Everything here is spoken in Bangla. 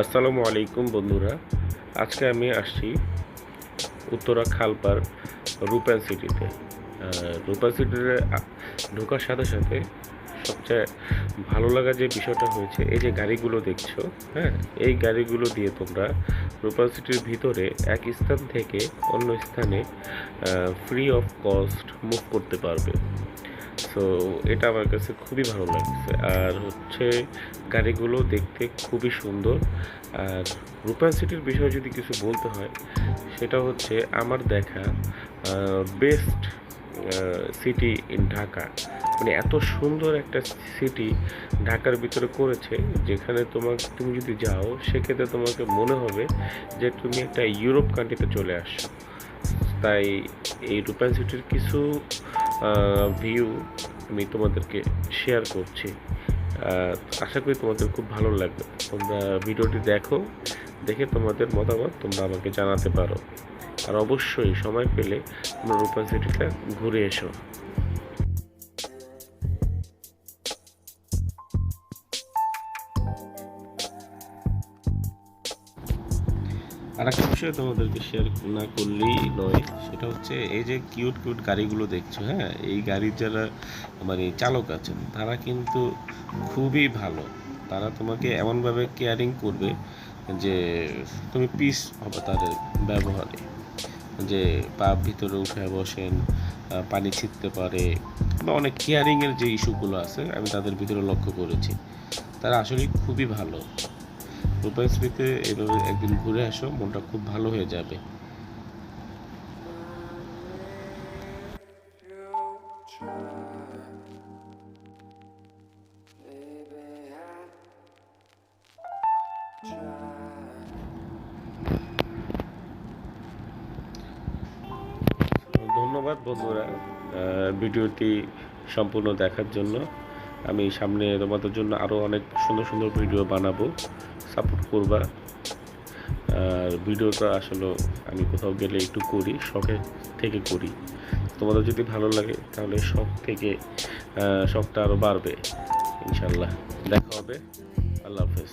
আসসালামু আলাইকুম বন্ধুরা, আজকে আমি আসছি উত্তরা খালপার রূপায়ণ সিটিতে। রূপায়ণ সিটিতে ঢোকার সাথে সাথে সবচেয়ে ভালো লাগা যে বিষয়টা হয়েছে, এই যে গাড়িগুলো দেখছো, হ্যাঁ, এই গাড়িগুলো দিয়ে তোমরা রূপায়ণ সিটির ভিতরে এক স্থান থেকে অন্য স্থানে ফ্রি অফ কস্ট মুভ করতে পারবে। সো এটা আমার কাছে খুবই ভালো লাগছে। আর হচ্ছে গাড়িগুলো দেখতে খুবই সুন্দর। আর রূপায়ণ সিটির বিষয়ে যদি কিছু বলতে হয়, সেটা হচ্ছে আমার দেখা বেস্ট সিটি ইন ঢাকা। মানে এত সুন্দর একটা সিটি ঢাকার ভিতরে করেছে, যেখানে তুমি যদি যাও সেক্ষেত্রে তোমাকে মনে হবে যে তুমি একটা ইউরোপ কান্ট্রিতে চলে আসছো। তাই এই রূপায়ণ সিটির কিছু ভিউ আমি তোমাদেরকে শেয়ার করছি। আশা করি তোমাদের খুব ভালো লাগবে। তোমরা ভিডিওটি দেখে তোমাদের মতামত তোমরা আমাকে জানাতে পারো। আর অবশ্যই সময় পেলে তোমরা রূপায়ণ সিটিটা ঘুরে এসো। আর একটা বিষয় তোমাদেরকে শেয়ার না করলেই নয়, সেটা হচ্ছে এই যে কিউট কিউট গাড়িগুলো দেখছো, হ্যাঁ, এই গাড়ির যারা মানে চালক আছেন তারা কিন্তু খুবই ভালো। তারা তোমাকে এমনভাবে কেয়ারিং করবে যে তুমি পিস হবে তাদের ব্যবহারে। যে পা ভিতরে উঠে বসেন, পানি ছিটতে পারে, বা অনেক কেয়ারিংয়ের যে ইস্যুগুলো আছে আমি তাদের ভিতরে লক্ষ্য করেছি। তারা আসলে খুবই ভালো। রূপায়ণ স্মৃতিতে এভাবে একদিন ঘুরে আসো, মনটা খুব ভালো হয়ে যাবে। ধন্যবাদ বন্ধুরা, ভিডিওটি সম্পূর্ণ দেখার জন্য। আমি সামনে তোমাদের জন্য আরও অনেক সুন্দর সুন্দর ভিডিও বানাবো, সাপোর্ট করবা। আর ভিডিওটা আসলে আমি কোথাও গেলে একটু করি, শখের থেকে করি। তোমাদের যদি ভালো লাগে তাহলে শখটা আরও বাড়বে। ইনশাল্লাহ দেখা হবে। আল্লাহ হাফেজ।